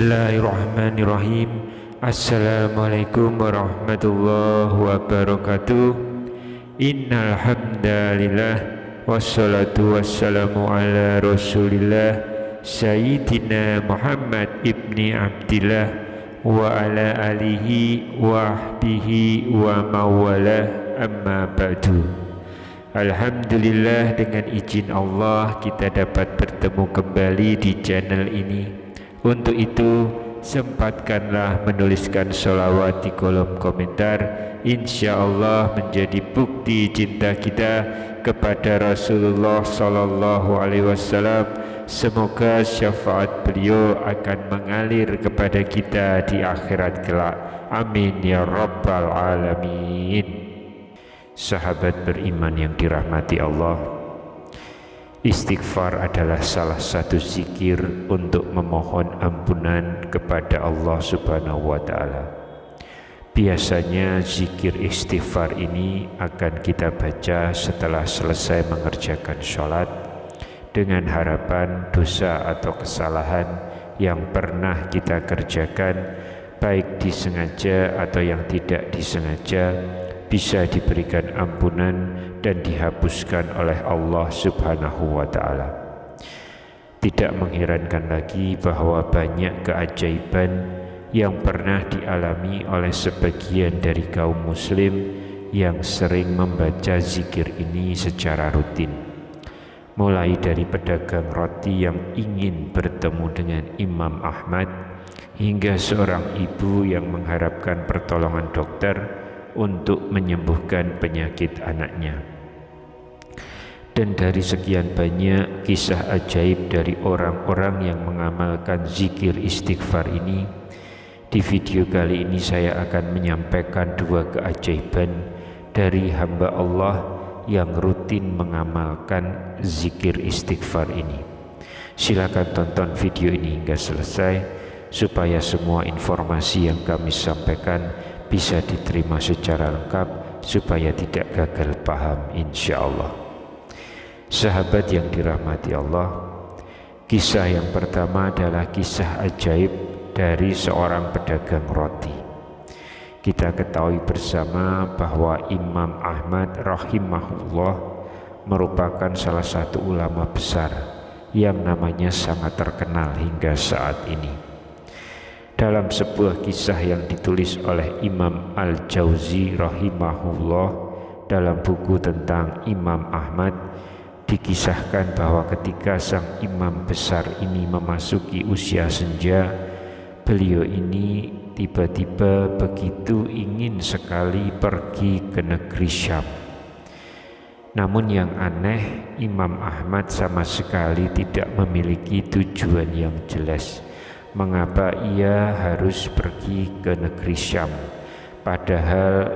Bismillahirrahmanirrahim. Assalamualaikum warahmatullahi wabarakatuh. Innal hamdalillah wassalatu wassalamu ala Rasulillah Sayyidina Muhammad ibni Abdillah wa ala alihi wa ahbihi wa mawalah, amma ba'du. Alhamdulillah, dengan izin Allah kita dapat bertemu kembali di channel ini. Untuk itu sempatkanlah menuliskan sholawat di kolom komentar. Insya Allah menjadi bukti cinta kita kepada Rasulullah Sallallahu Alaihi Wasallam. Semoga syafaat beliau akan mengalir kepada kita di akhirat kelak. Amin ya rabbal alamin. Sahabat beriman yang dirahmati Allah, istighfar adalah salah satu zikir untuk memohon ampunan kepada Allah Subhanahu wa Ta'ala. Biasanya zikir istighfar ini akan kita baca setelah selesai mengerjakan sholat, dengan harapan dosa atau kesalahan yang pernah kita kerjakan, baik disengaja atau yang tidak disengaja, bisa diberikan ampunan dan dihapuskan oleh Allah Subhanahu wa Ta'ala. Tidak mengherankan lagi bahwa banyak keajaiban yang pernah dialami oleh sebagian dari kaum muslim yang sering membaca zikir ini secara rutin. Mulai dari pedagang roti yang ingin bertemu dengan Imam Ahmad, hingga seorang ibu yang mengharapkan pertolongan dokter untuk menyembuhkan penyakit anaknya. Dan dari sekian banyak kisah ajaib dari orang-orang yang mengamalkan zikir istighfar ini, di video kali ini saya akan menyampaikan dua keajaiban dari hamba Allah yang rutin mengamalkan zikir istighfar ini. Silakan tonton video ini hingga selesai supaya semua informasi yang kami sampaikan bisa diterima secara lengkap, supaya tidak gagal paham insya Allah. Sahabat yang dirahmati Allah, kisah yang pertama adalah kisah ajaib dari seorang pedagang roti. Kita ketahui bersama bahwa Imam Ahmad rahimahullah merupakan salah satu ulama besar yang namanya sangat terkenal hingga saat ini. Dalam sebuah kisah yang ditulis oleh Imam Al-Jauzi rahimahullah dalam buku tentang Imam Ahmad, dikisahkan bahwa ketika sang imam besar ini memasuki usia senja, beliau ini tiba-tiba begitu ingin sekali pergi ke negeri Syam. Namun yang aneh, Imam Ahmad sama sekali tidak memiliki tujuan yang jelas mengapa ia harus pergi ke negeri Syam, padahal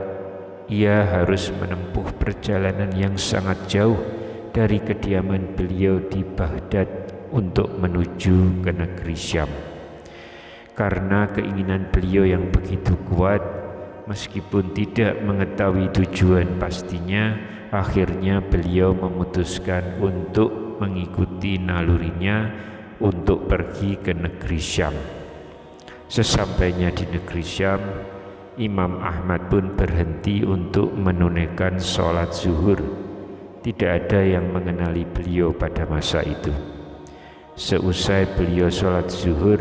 ia harus menempuh perjalanan yang sangat jauh dari kediaman beliau di Baghdad untuk menuju ke negeri Syam. Karena keinginan beliau yang begitu kuat, meskipun tidak mengetahui tujuan pastinya, akhirnya beliau memutuskan untuk mengikuti nalurinya untuk pergi ke negeri Syam. Sesampainya di negeri Syam, Imam Ahmad pun berhenti untuk menunaikan sholat zuhur. Tidak ada yang mengenali beliau pada masa itu. Seusai beliau sholat zuhur,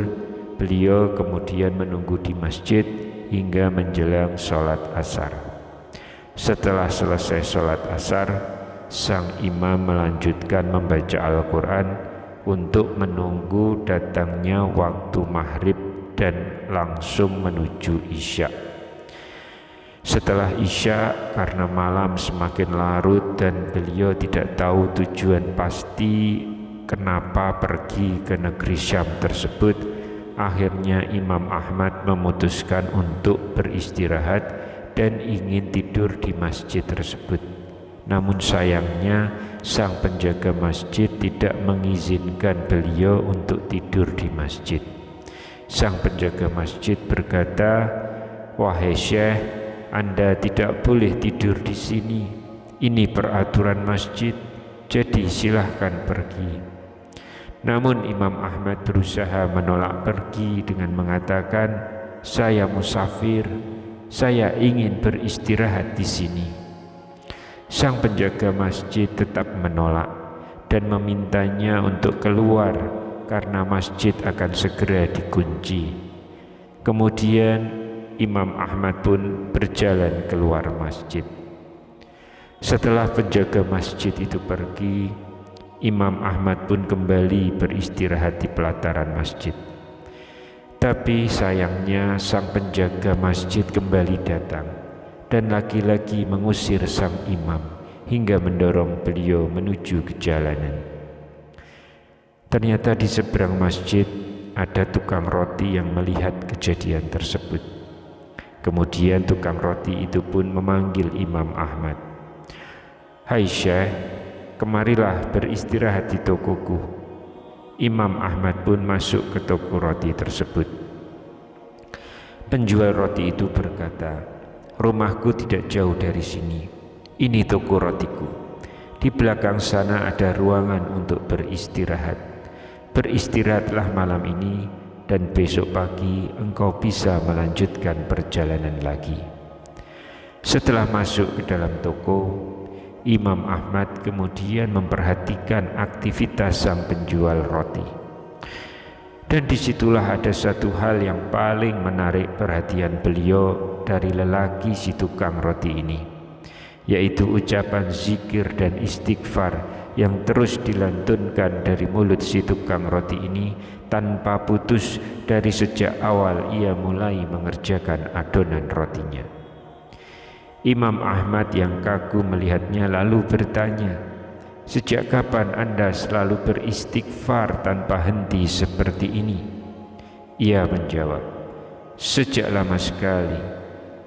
beliau kemudian menunggu di masjid hingga menjelang sholat asar. Setelah selesai sholat asar, sang imam melanjutkan membaca Al-Quran untuk menunggu datangnya waktu maghrib dan langsung menuju isya. Setelah isya, karena malam semakin larut dan beliau tidak tahu tujuan pasti kenapa pergi ke negeri Syam tersebut, akhirnya Imam Ahmad memutuskan untuk beristirahat dan ingin tidur di masjid tersebut. Namun sayangnya sang penjaga masjid tidak mengizinkan beliau untuk tidur di masjid. Sang penjaga masjid berkata, "Wahai Syekh, Anda tidak boleh tidur di sini. Ini peraturan masjid, jadi silahkan pergi." Namun Imam Ahmad berusaha menolak pergi dengan mengatakan, "Saya musafir, saya ingin beristirahat di sini." Sang penjaga masjid tetap menolak dan memintanya untuk keluar karena masjid akan segera dikunci. Kemudian Imam Ahmad pun berjalan keluar masjid. Setelah penjaga masjid itu pergi, Imam Ahmad pun kembali beristirahat di pelataran masjid. Tapi sayangnya sang penjaga masjid kembali datang dan lagi-lagi mengusir sang imam hingga mendorong beliau menuju ke jalanan. Ternyata di seberang masjid ada tukang roti yang melihat kejadian tersebut. Kemudian tukang roti itu pun memanggil Imam Ahmad. "Hai Syekh, kemarilah beristirahat di tokoku." Imam Ahmad pun masuk ke toko roti tersebut. Penjual roti itu berkata, "Rumahku tidak jauh dari sini. Ini toko rotiku. Di belakang sana ada ruangan untuk beristirahat. Beristirahatlah malam ini dan besok pagi engkau bisa melanjutkan perjalanan lagi." Setelah masuk ke dalam toko, Imam Ahmad kemudian memperhatikan aktivitas sang penjual roti. Dan disitulah ada satu hal yang paling menarik perhatian beliau dari lelaki si tukang roti ini, yaitu ucapan zikir dan istighfar yang terus dilantunkan dari mulut si tukang roti ini tanpa putus dari sejak awal ia mulai mengerjakan adonan rotinya. Imam Ahmad yang kagum melihatnya lalu bertanya, "Sejak kapan Anda selalu beristighfar tanpa henti seperti ini?" Ia menjawab, "Sejak lama sekali.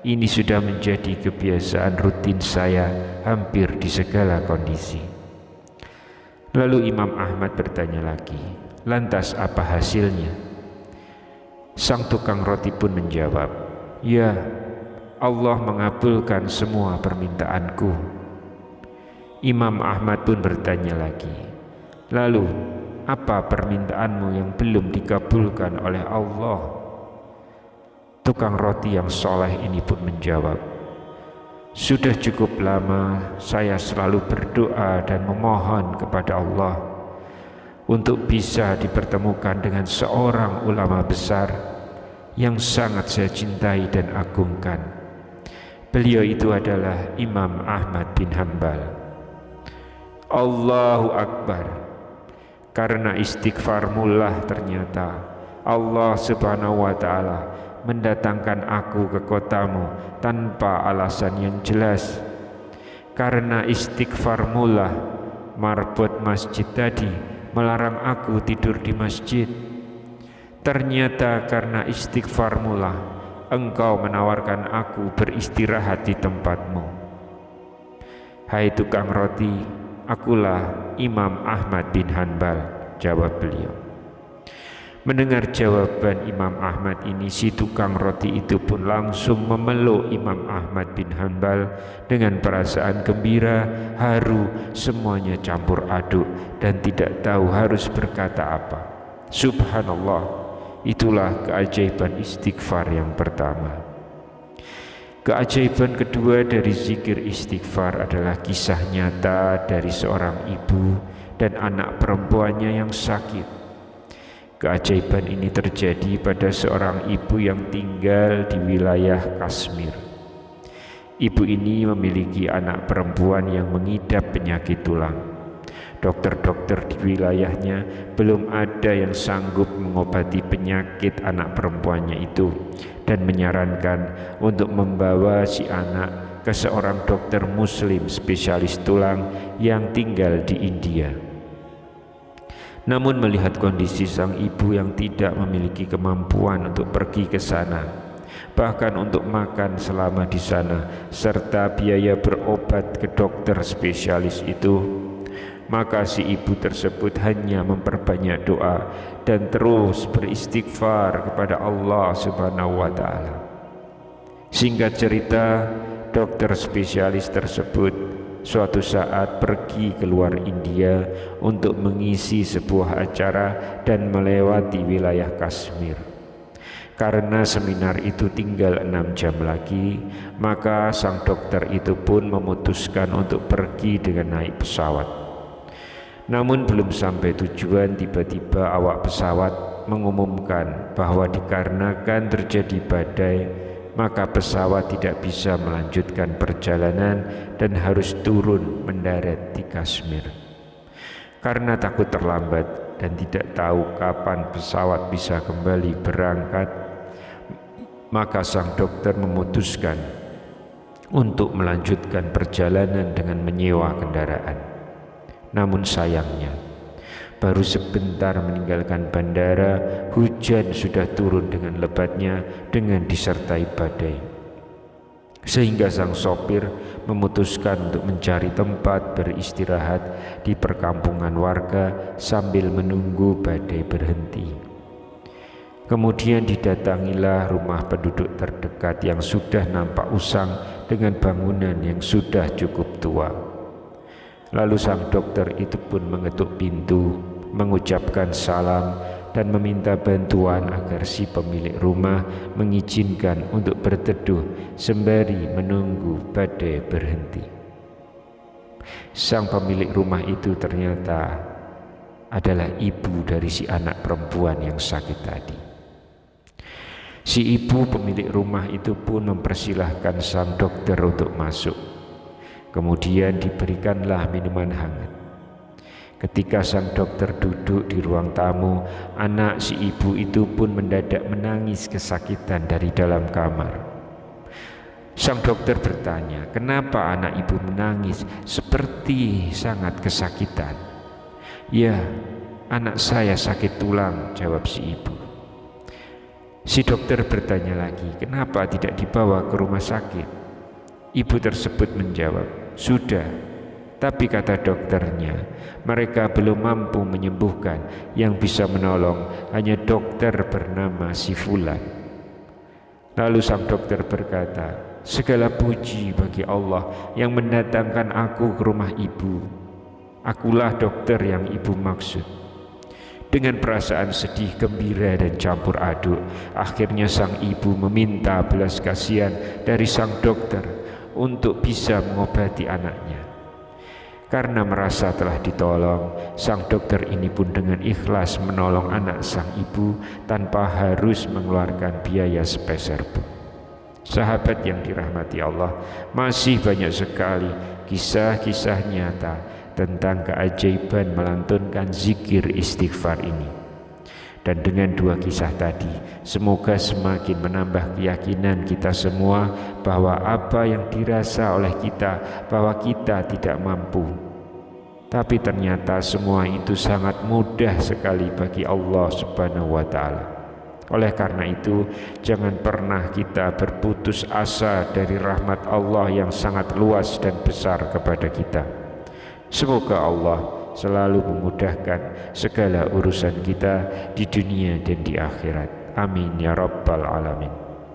Ini sudah menjadi kebiasaan rutin saya hampir di segala kondisi." Lalu Imam Ahmad bertanya lagi, "Lantas apa hasilnya?" Sang tukang roti pun menjawab, "Ya, Allah mengabulkan semua permintaanku." Imam Ahmad pun bertanya lagi, "Lalu apa permintaanmu yang belum dikabulkan oleh Allah?" Tukang roti yang soleh ini pun menjawab, "Sudah cukup lama saya selalu berdoa dan memohon kepada Allah untuk bisa dipertemukan dengan seorang ulama besar yang sangat saya cintai dan agungkan. Beliau itu adalah Imam Ahmad bin Hanbal." Allahu Akbar. Karena istighfarmu lah ternyata Allah Subhanahu wa ta'ala mendatangkan aku ke kotamu tanpa alasan yang jelas. Karena istighfarmu lah marbot masjid tadi melarang aku tidur di masjid. Ternyata karena istighfarmu lah engkau menawarkan aku beristirahat di tempatmu. Hai tukang roti, akulah Imam Ahmad bin Hanbal, jawab beliau. Mendengar jawaban Imam Ahmad ini, si tukang roti itu pun langsung memeluk Imam Ahmad bin Hanbal dengan perasaan gembira, haru, semuanya campur aduk dan tidak tahu harus berkata apa. Subhanallah. Itulah keajaiban istighfar yang pertama. Keajaiban kedua dari zikir istighfar adalah kisah nyata dari seorang ibu dan anak perempuannya yang sakit. Keajaiban ini terjadi pada seorang ibu yang tinggal di wilayah Kashmir. Ibu ini memiliki anak perempuan yang mengidap penyakit tulang. Dokter-dokter di wilayahnya belum ada yang sanggup mengobati penyakit anak perempuannya itu dan menyarankan untuk membawa si anak ke seorang dokter muslim spesialis tulang yang tinggal di India. Namun melihat kondisi sang ibu yang tidak memiliki kemampuan untuk pergi ke sana, bahkan untuk makan selama di sana, serta biaya berobat ke dokter spesialis itu, maka si ibu tersebut hanya memperbanyak doa dan terus beristighfar kepada Allah Subhanahu wa ta'ala. Singkat cerita, dokter spesialis tersebut suatu saat pergi keluar India untuk mengisi sebuah acara dan melewati wilayah Kashmir. Karena seminar itu tinggal 6 jam lagi, maka sang dokter itu pun memutuskan untuk pergi dengan naik pesawat. Namun belum sampai tujuan, tiba-tiba awak pesawat mengumumkan bahwa dikarenakan terjadi badai, maka pesawat tidak bisa melanjutkan perjalanan dan harus turun mendarat di Kashmir. Karena takut terlambat dan tidak tahu kapan pesawat bisa kembali berangkat, maka sang dokter memutuskan untuk melanjutkan perjalanan dengan menyewa kendaraan. Namun sayangnya, baru sebentar meninggalkan bandara, hujan sudah turun dengan lebatnya dengan disertai badai. Sehingga sang sopir memutuskan untuk mencari tempat beristirahat di perkampungan warga sambil menunggu badai berhenti. Kemudian didatangilah rumah penduduk terdekat yang sudah nampak usang dengan bangunan yang sudah cukup tua. Lalu sang dokter itu pun mengetuk pintu, mengucapkan salam dan meminta bantuan agar si pemilik rumah mengizinkan untuk berteduh sembari menunggu badai berhenti. Sang pemilik rumah itu ternyata adalah ibu dari si anak perempuan yang sakit tadi. Si ibu pemilik rumah itu pun mempersilahkan sang dokter untuk masuk. Kemudian diberikanlah minuman hangat. Ketika sang dokter duduk di ruang tamu, anak si ibu itu pun mendadak menangis kesakitan dari dalam kamar. Sang dokter bertanya, "Kenapa anak ibu menangis seperti sangat kesakitan?" "Ya, anak saya sakit tulang," jawab si ibu. Si dokter bertanya lagi, "Kenapa tidak dibawa ke rumah sakit?" Ibu tersebut menjawab, "Sudah, tapi kata dokternya, mereka belum mampu menyembuhkan. Yang bisa menolong hanya dokter bernama si Fulan." Lalu sang dokter berkata, "Segala puji bagi Allah yang mendatangkan aku ke rumah ibu. Akulah dokter yang ibu maksud." Dengan perasaan sedih, gembira, dan campur aduk, akhirnya sang ibu meminta belas kasihan dari sang dokter untuk bisa mengobati anaknya. Karena merasa telah ditolong, sang dokter ini pun dengan ikhlas menolong anak sang ibu tanpa harus mengeluarkan biaya sepeser pun. Sahabat yang dirahmati Allah, masih banyak sekali kisah-kisah nyata tentang keajaiban melantunkan zikir istighfar ini. Dan dengan dua kisah tadi, semoga semakin menambah keyakinan kita semua bahwa apa yang dirasa oleh kita bahwa kita tidak mampu, tapi ternyata semua itu sangat mudah sekali bagi Allah Subhanahu wa Ta'ala. Oleh karena itu, jangan pernah kita berputus asa dari rahmat Allah yang sangat luas dan besar kepada kita. Semoga Allah selalu memudahkan segala urusan kita di dunia dan di akhirat. Amin ya rabbal alamin.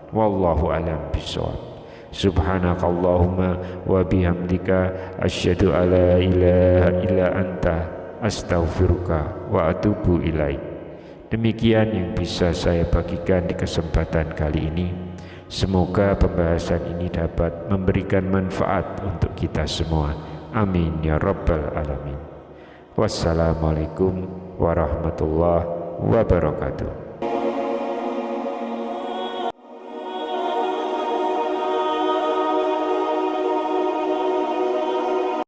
Wallahu a'lam bishawab. Subhanakallahumma wa bihamdika asyhadu alla ilaha illa anta astaghfiruka wa atubu ilaik. Demikian yang bisa saya bagikan di kesempatan kali ini. Semoga pembahasan ini dapat memberikan manfaat untuk kita semua. Amin ya rabbal alamin. Wassalamualaikum warahmatullahi wabarakatuh.